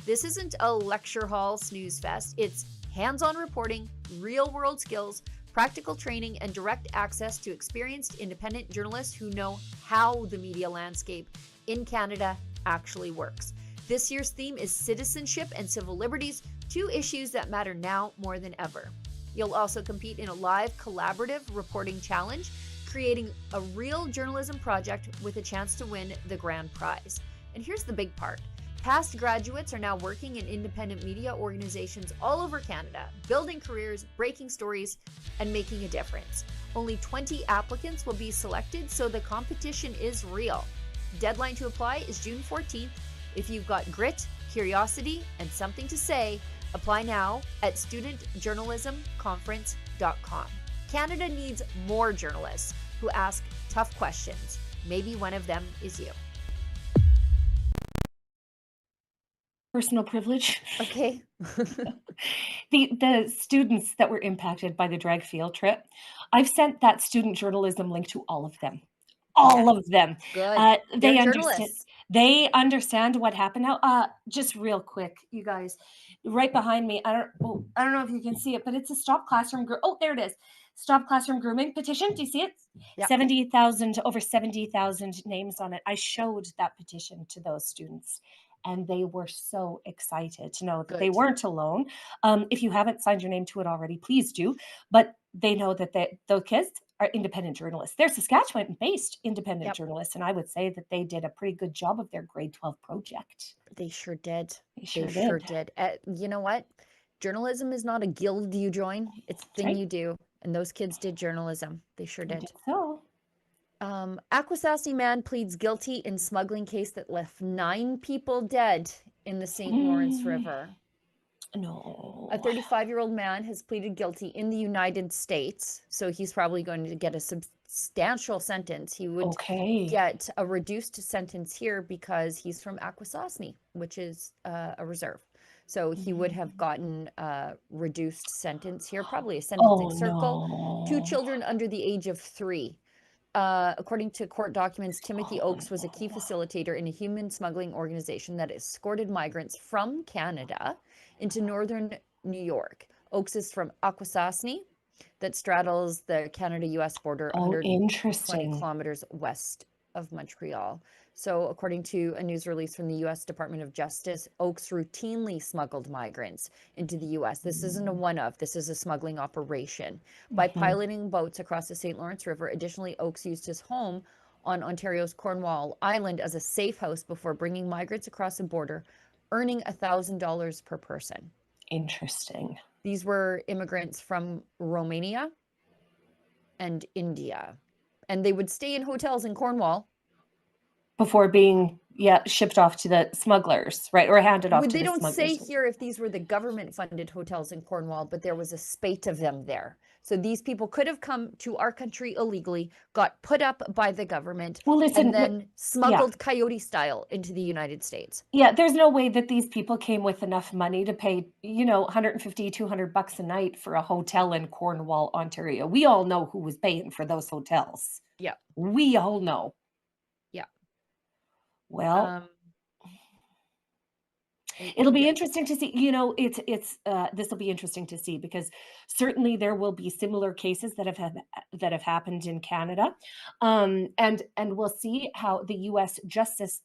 This isn't a lecture hall snooze fest. It's hands-on reporting, real-world skills, practical training, and direct access to experienced independent journalists who know how the media landscape in Canada actually works. This year's theme is citizenship and civil liberties, two issues that matter now more than ever. You'll also compete in a live collaborative reporting challenge, creating a real journalism project with a chance to win the grand prize. And here's the big part. Past graduates are now working in independent media organizations all over Canada, building careers, breaking stories, and making a difference. Only 20 applicants will be selected, so the competition is real. Deadline to apply is June 14th. If you've got grit, curiosity, and something to say, apply now at studentjournalismconference.com. Canada needs more journalists who ask tough questions. Maybe one of them is you. Personal privilege. Okay. The students that were impacted by the drag field trip, I've sent that student journalism link to all of them. All of them. Good. They They're understand. journalists. They understand what happened. Now, just real quick, you guys, right behind me. I don't know if you can see it, but it's a Stop Classroom. Oh, there it is. Stop Classroom Grooming petition. Do you see it? Yep. 70,000, over 70,000 names on it. I showed that petition to those students, and they were so excited to know that they Good. weren't alone. If you haven't signed your name to it already, please do. But they know that those kids are independent journalists. They're Saskatchewan-based independent Yep. journalists, and I would say that they did a pretty good job of their grade 12 project. They sure did. They sure did. You know what? Journalism is not a guild you join. It's a thing right. you do. And those kids did journalism. They sure They did. did so. Akwesasne man pleads guilty in smuggling case that left 9 people dead in the St. Lawrence River. No. A 35-year-old man has pleaded guilty in the United States, so he's probably going to get a substantial sentence. He would get a reduced sentence here because he's from Akwesasne, which is a reserve. So he would have gotten a reduced sentence here, probably a sentencing circle. No. 2 children under the age of 3. According to court documents, Timothy Oakes was a key facilitator in a human smuggling organization that escorted migrants from Canada into northern New York. Oakes is from Akwesasne, that straddles the Canada-US border 120 kilometers west of Montreal. So according to a news release from the US Department of Justice, Oakes routinely smuggled migrants into the US. This isn't a one-off, this is a smuggling operation. By piloting boats across the St. Lawrence River, additionally, Oakes used his home on Ontario's Cornwall Island as a safe house before bringing migrants across the border, earning $1,000 per person. Interesting. These were immigrants from Romania and India. And they would stay in hotels in Cornwall before being shipped off to the smugglers, right? Or handed off to the smugglers. They don't say here if these were the government-funded hotels in Cornwall, but there was a spate of them there. So these people could have come to our country illegally, got put up by the government, and then smuggled coyote style into the United States. Yeah, there's no way that these people came with enough money to pay, $150, $200 a night for a hotel in Cornwall, Ontario. We all know who was paying for those hotels. Yeah. We all know. Yeah. Well, it'll be interesting to see, this will be interesting to see because certainly there will be similar cases that have happened in Canada. And we'll see how the US justice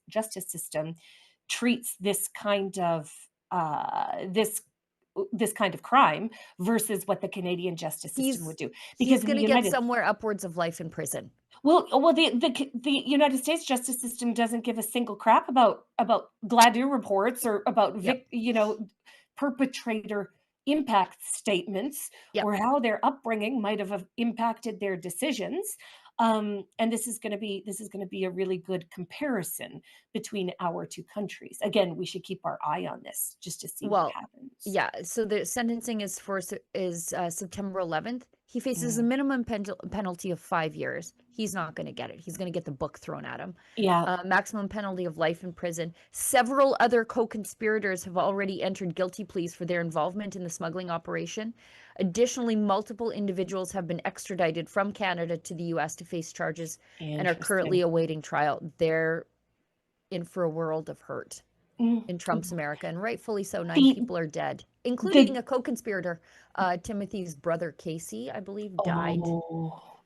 system treats this kind of this kind of crime versus what the Canadian justice system would do. Because He's in the going to get United somewhere upwards of life in prison. well, the United States justice system doesn't give a single crap about Gladue reports or about Yep. perpetrator impact statements Yep. or how their upbringing might have impacted their decisions. And this is going to be a really good comparison between our two countries. Again, we should keep our eye on this just to see what happens. Yeah. So the sentencing is September 11th. He faces a minimum penalty of 5 years. He's not going to get it. He's going to get the book thrown at him. Yeah. Maximum penalty of life in prison. Several other co-conspirators have already entered guilty pleas for their involvement in the smuggling operation. Additionally, multiple individuals have been extradited from Canada to the U.S. to face charges and are currently awaiting trial. They're in for a world of hurt in Trump's America, and rightfully so. 9 people are dead, including a co-conspirator. Timothy's brother Casey, I believe, died.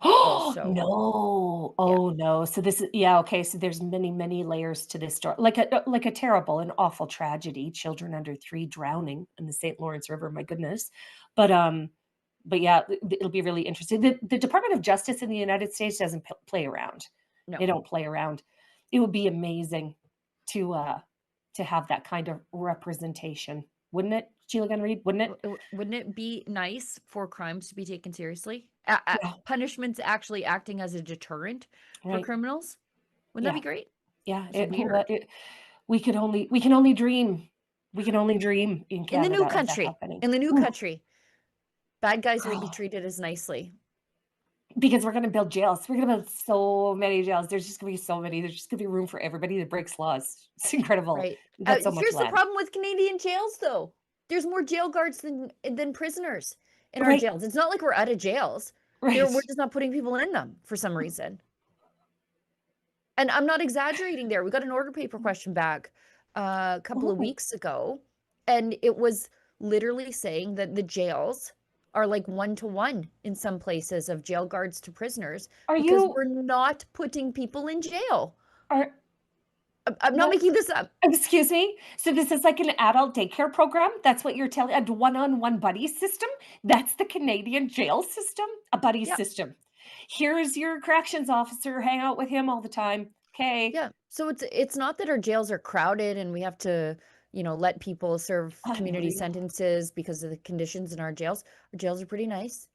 Also. No. Oh no. So this is okay. So there's many layers to this story. Like a terrible and awful tragedy. Children under 3 drowning in the St. Lawrence River. My goodness. But yeah, it'll be really interesting. The Department of Justice in the United States doesn't play around. No. They don't play around. It would be amazing to have that kind of representation, wouldn't it, Sheila Gunn Reid? Wouldn't it? Wouldn't it be nice for crimes to be taken seriously? Punishments actually acting as a deterrent for criminals. Wouldn't that be great? Yeah, we can only dream. We can only dream in Canada. In the new country. In the new country, bad guys won't be treated as nicely. Because we're going to build jails. We're going to build so many jails. There's just going to be so many. There's just going to be room for everybody that breaks laws. It's incredible. Right. That's so much Here's land. the problem with Canadian jails, though. There's more jail guards than prisoners in our jails. It's not like we're out of jails. We're just not putting people in them for some reason. And I'm not exaggerating there. We got an order paper question back a couple of weeks ago, and it was literally saying that the jails are like 1-to-1 in some places of jail guards to prisoners because we're not putting people in jail. I'm not making this up. Excuse me? So this is like an adult daycare program? That's what you're telling? A one-on-one buddy system? That's the Canadian jail system? A buddy system. Here's your corrections officer. Hang out with him all the time. Okay. Yeah. So it's not that our jails are crowded and we have to let people serve community sentences because of the conditions in our jails. Our jails are pretty nice.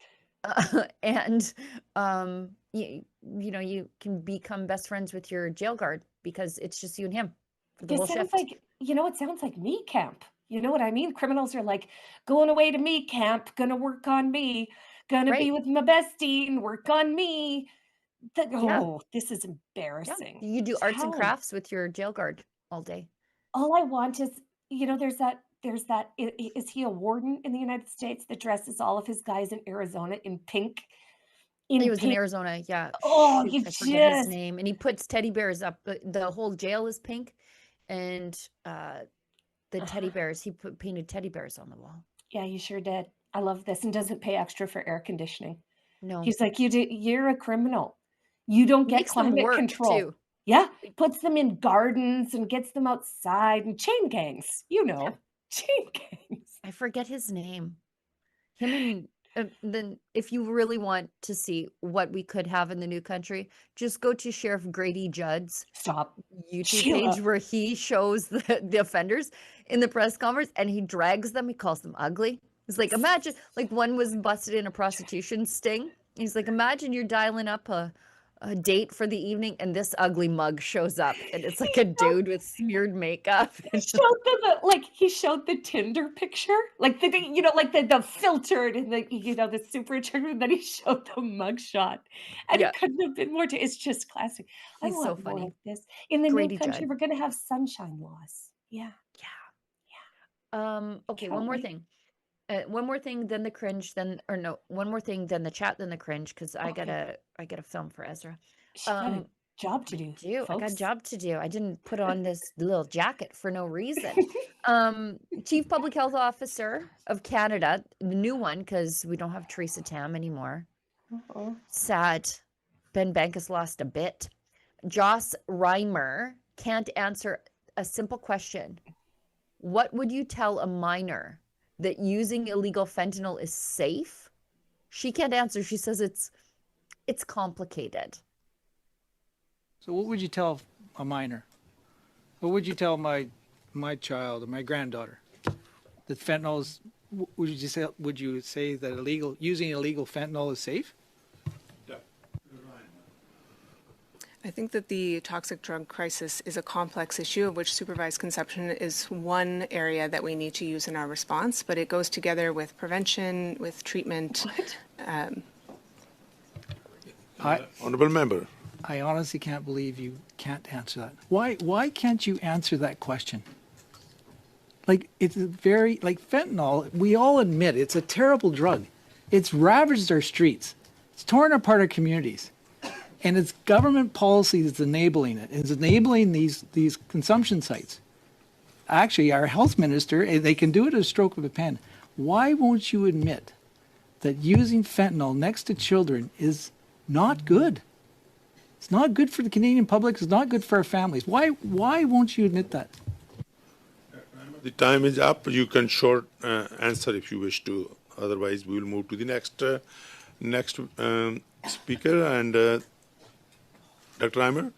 And you can become best friends with your jail guard because it's just you and him for the whole shift. It sounds like meat camp. You know what I mean? Criminals are like going away to meat camp, gonna work on me, gonna be with my bestie and work on me. This is embarrassing. Yeah. You do arts and crafts with your jail guard all day. All I want is, there's that, is he a warden in the United States that dresses all of his guys in Arizona in pink? He was in Arizona, yeah. Oh, I forget his name. And he puts teddy bears up. The whole jail is pink. And the teddy bears, he painted teddy bears on the wall. Yeah, he sure did. I love this. And doesn't pay extra for air conditioning. No. He's like, you're a criminal. You don't get climate control. Too. Yeah, puts them in gardens and gets them outside and chain gangs, chain gangs. I forget his name. Him and then if you really want to see what we could have in the new country, just go to Sheriff Grady Judd's YouTube page where he shows the offenders in the press conference and he drags them. He calls them ugly. He's like, imagine, like one was busted in a prostitution sting. He's like, imagine you're dialing up a date for the evening and this ugly mug shows up and it's like a dude with smeared makeup. He showed the Tinder picture, like the filtered and the super attractive, and then he showed the mug shot and it couldn't have been more it's just classic. He's so funny. More of this in the new country. We're gonna have sunshine laws. Okay, one more thing. One more thing, then the cringe, one more thing, then the chat, then the cringe, because I gotta film for Ezra. Job to do. I got a job to do. I didn't put on this little jacket for no reason. Chief Public Health Officer of Canada, the new one, because we don't have Theresa Tam anymore. Sad. Ben Bankus lost a bit. Joss Reimer can't answer a simple question. What would you tell a minor that using illegal fentanyl is safe? She can't answer. She says it's complicated. So what would you tell a minor? What would you tell my child or my granddaughter? That fentanyl is, would you say that using illegal fentanyl is safe? I think that the toxic drug crisis is a complex issue of which supervised consumption is one area that we need to use in our response, but it goes together with prevention, with treatment. Honourable member. I honestly can't believe you can't answer that. Why can't you answer that question? Like, it's like fentanyl, we all admit it's a terrible drug. It's ravaged our streets. It's torn apart our communities. And it's government policy that's enabling it. It's enabling these consumption sites. Actually, our health minister, they can do it at a stroke of a pen. Why won't you admit that using fentanyl next to children is not good? It's not good for the Canadian public. It's not good for our families. Why won't you admit that? The time is up. You can short answer if you wish to. Otherwise, we will move to the next speaker. And Dr. Reimer?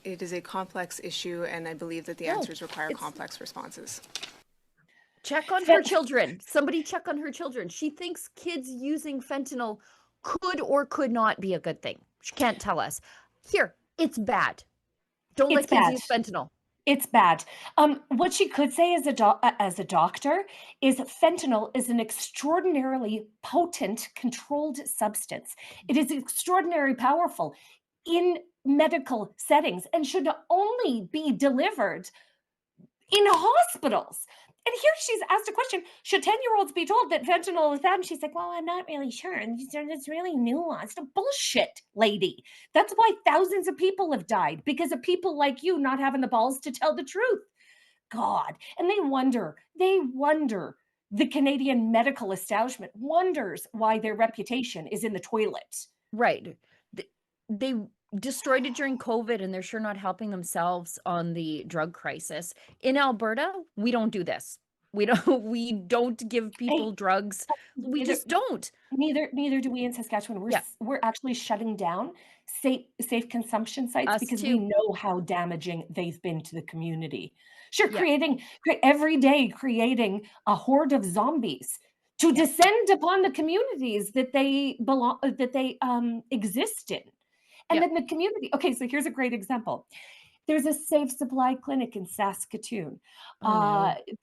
It is a complex issue, and I believe that the answers require complex responses. Check on her children. Somebody check on her children. She thinks kids using fentanyl could or could not be a good thing. She can't tell us. Here, it's bad. Don't let kids use fentanyl. It's bad. What she could say as a doctor is fentanyl is an extraordinarily potent, controlled substance. It is extraordinarily powerful in medical settings and should only be delivered in hospitals. And here she's asked a question, should 10-year-olds be told that fentanyl is bad? And she's like, well, I'm not really sure. And it's really nuanced. Bullshit, lady. That's why thousands of people have died, because of people like you not having the balls to tell the truth. God. And they wonder, the Canadian medical establishment wonders why their reputation is in the toilet. Right. They destroyed it during COVID, and they're sure not helping themselves on the drug crisis. In Alberta, we don't do this. We don't give people drugs. We just don't. Neither do we in Saskatchewan. We're actually shutting down safe consumption sites because we know how damaging they've been to the community. Sure, every day creating a horde of zombies to descend upon the communities that they exist in. And then the community. Okay, so here's a great example. There's a Safe Supply clinic in Saskatoon.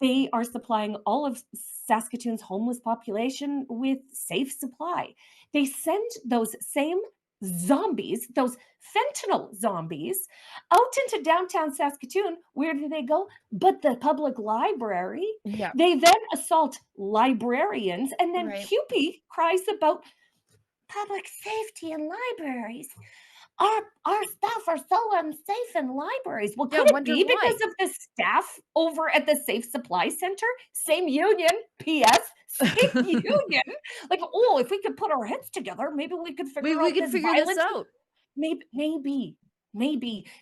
They are supplying all of Saskatoon's homeless population with Safe Supply. They send those same zombies, those fentanyl zombies, out into downtown Saskatoon. Where do they go? But the public library. Yeah. They then assault librarians, and then CUPE cries about public safety in libraries. Our staff are so unsafe in libraries. Well, could it be because of the staff over at the Safe Supply Center? Same union, P.S. Same union. Like, if we could put our heads together, maybe we could figure this out. Maybe.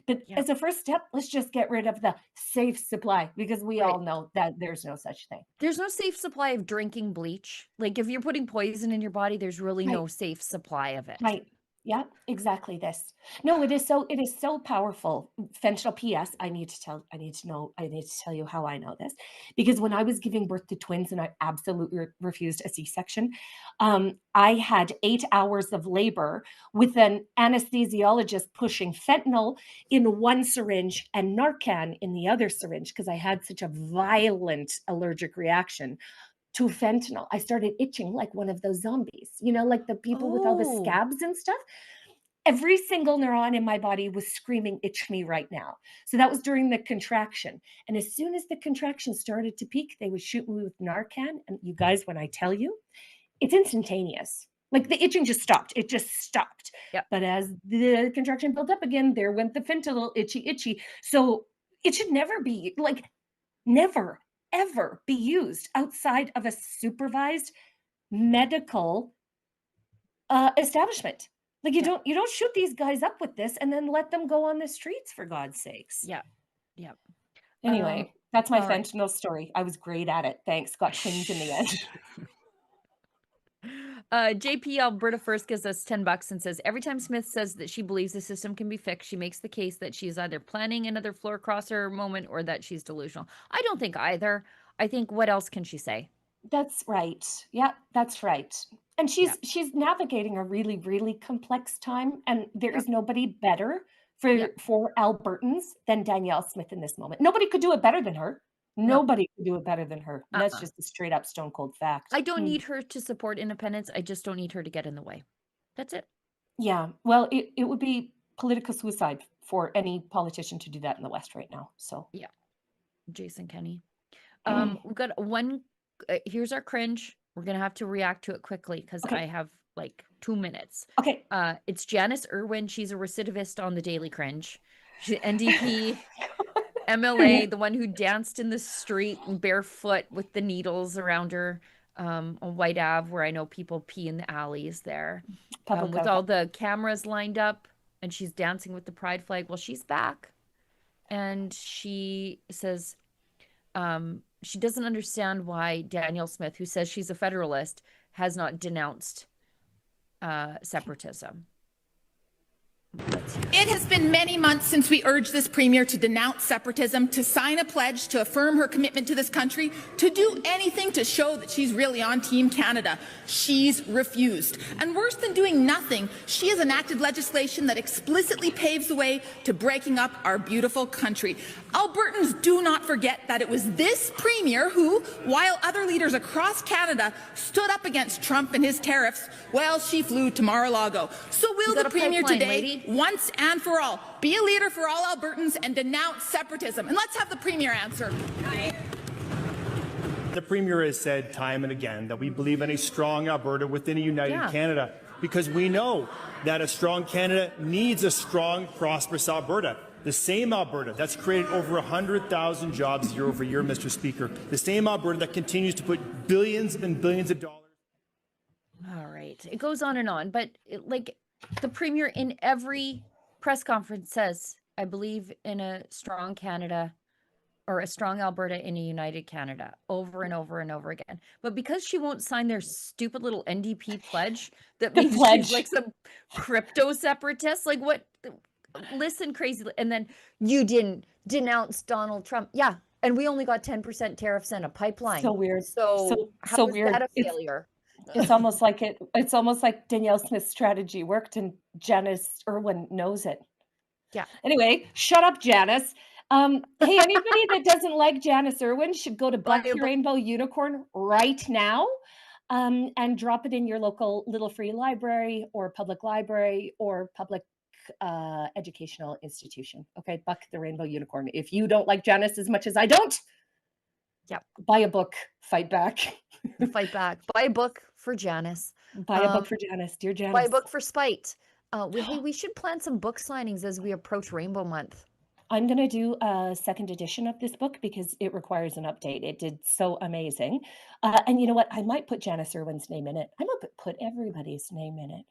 But as a first step, let's just get rid of the Safe Supply, because we all know that there's no such thing. There's no safe supply of drinking bleach. Like, if you're putting poison in your body, there's really no safe supply of it. Right. Yeah, exactly this. No, it is so powerful. Fentanyl, P.S. I need to tell you how I know this, because when I was giving birth to twins and I absolutely refused a C-section, I had 8 hours of labor with an anesthesiologist pushing fentanyl in one syringe and Narcan in the other syringe, because I had such a violent allergic reaction to fentanyl. I started itching like one of those zombies, like the people with all the scabs and stuff. Every single neuron in my body was screaming, itch me right now. So that was during the contraction. And as soon as the contraction started to peak, they would shoot me with Narcan. And you guys, when I tell you, it's instantaneous. Like, the itching just stopped. It just stopped. Yep. But as the contraction built up again, there went the fentanyl, itchy. So it should never be, never, ever be used outside of a supervised medical establishment. Like, you don't shoot these guys up with this and then let them go on the streets, for God's sakes. Yeah. Anyway, That's my All right. fentanyl story. I was great at it. Thanks. Got cleaned in the end. JP Alberta First gives us $10 and says, every time Smith says that she believes the system can be fixed, she makes the case that she is either planning another floor crosser moment or that she's delusional. I don't think either. I think, what else can she say? That's right. Yeah, that's right. And she's navigating a really, really complex time. And there is nobody better for Albertans than Danielle Smith in this moment. Nobody could do it better than her. Nobody could do it better than her. And that's just a straight up stone cold fact. I don't need her to support independence. I just don't need her to get in the way. That's it. Yeah. Well, it would be political suicide for any politician to do that in the West right now. So yeah. Jason Kenney. We've got one. Here's our cringe. We're going to have to react to it quickly because I have like 2 minutes. Okay. It's Janice Irwin. She's a recidivist on the Daily Cringe. She's NDP. MLA, the one who danced in the street barefoot with the needles around her on White Ave, where I know people pee in the alleys there, with all the cameras lined up, and she's dancing with the pride flag. Well, she's back, and she says she doesn't understand why Danielle Smith, who says she's a Federalist, has not denounced separatism. It has been many months since we urged this premier to denounce separatism, to sign a pledge, to affirm her commitment to this country, to do anything to show that she's really on Team Canada. She's refused. And worse than doing nothing, she has enacted legislation that explicitly paves the way to breaking up our beautiful country. Albertans do not forget that it was this premier who, while other leaders across Canada stood up against Trump and his tariffs, well, she flew to Mar-a-Lago. So will the premier today, once and for all, be a leader for all Albertans and denounce separatism? And let's have the premier answer. The premier has said time and again that we believe in a strong Alberta within a united Canada, because we know that a strong Canada needs a strong, prosperous Alberta. The same Alberta that's created over 100,000 jobs year over year, Mr. Speaker. The same Alberta that continues to put billions and billions of dollars. All right. It goes on and on, but like the premier in every press conference says, I believe in a strong Canada or a strong Alberta in a united Canada, over and over and over again. But because she won't sign their stupid little NDP pledge, that means she's like some crypto separatist. Like what? Listen, crazy. And then you didn't denounce Donald Trump. Yeah. And we only got 10% tariffs and a pipeline. So weird. So how is that a failure? It's almost like Danielle Smith's strategy worked and Janice Irwin knows it. Yeah. Anyway, shut up, Janice. Hey, anybody that doesn't like Janice Irwin should go to Buck the Rainbow Unicorn right now and drop it in your local little free library or public library or public educational institution. Okay, Buck the Rainbow Unicorn. If you don't like Janice as much as I don't, buy a book, fight back. Fight back. Buy a book for Janice. Buy a book for Janice, dear Janice. Buy a book for Spite. We should plan some book signings as we approach Rainbow Month. I'm going to do a second edition of this book because it requires an update. It did so amazing. And you know what? I might put Janice Irwin's name in it. I might put everybody's name in it.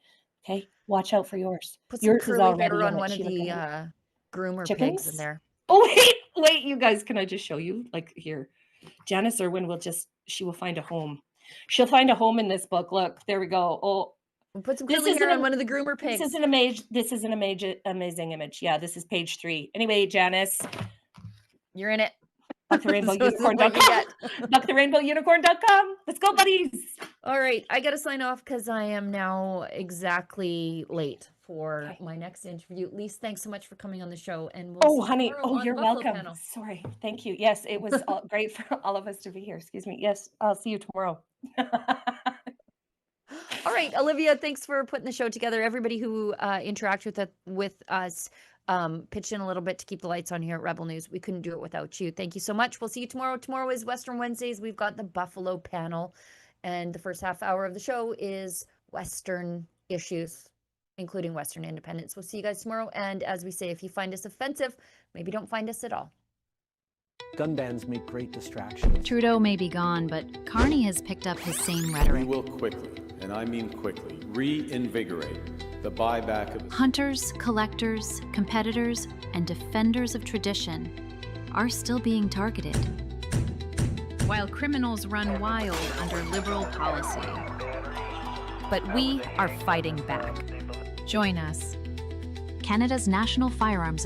Okay, watch out for yours. Put some yours is already on one of the groomer pigs in there. Oh, wait, you guys, can I just show you? Like here, Janice Irwin she will find a home. She'll find a home in this book. Look, there we go. Oh, we'll put some curly hair on one of the groomer pigs. This is an amazing image. Yeah, this is page 3. Anyway, Janice, you're in it. BuckTheRainbowUnicorn.com. BuckTheRainbowUnicorn.com. Let's go, buddies. All right, I got to sign off because I am now exactly late for my next interview. Lise, thanks so much for coming on the show. And honey, you're welcome. Panel. Sorry, thank you. Yes, it was great for all of us to be here. Excuse me. Yes, I'll see you tomorrow. All right, Olivia, thanks for putting the show together. Everybody who interacted with us, pitched in a little bit to keep the lights on here at Rebel News. We couldn't do it without you. Thank you so much. We'll see you tomorrow. Tomorrow is Western Wednesdays. We've got the Buffalo panel, and the first half hour of the show is Western issues, including Western independence. We'll see you guys tomorrow. And as we say, if you find us offensive, maybe don't find us at all. Gun bans make great distractions. Trudeau may be gone, but Carney has picked up his same rhetoric. We will quickly, and I mean quickly, reinvigorate the buyback of hunters, collectors, competitors, and defenders of tradition are still being targeted. While criminals run wild under liberal policy. But we are fighting back. Join us. Canada's National Firearms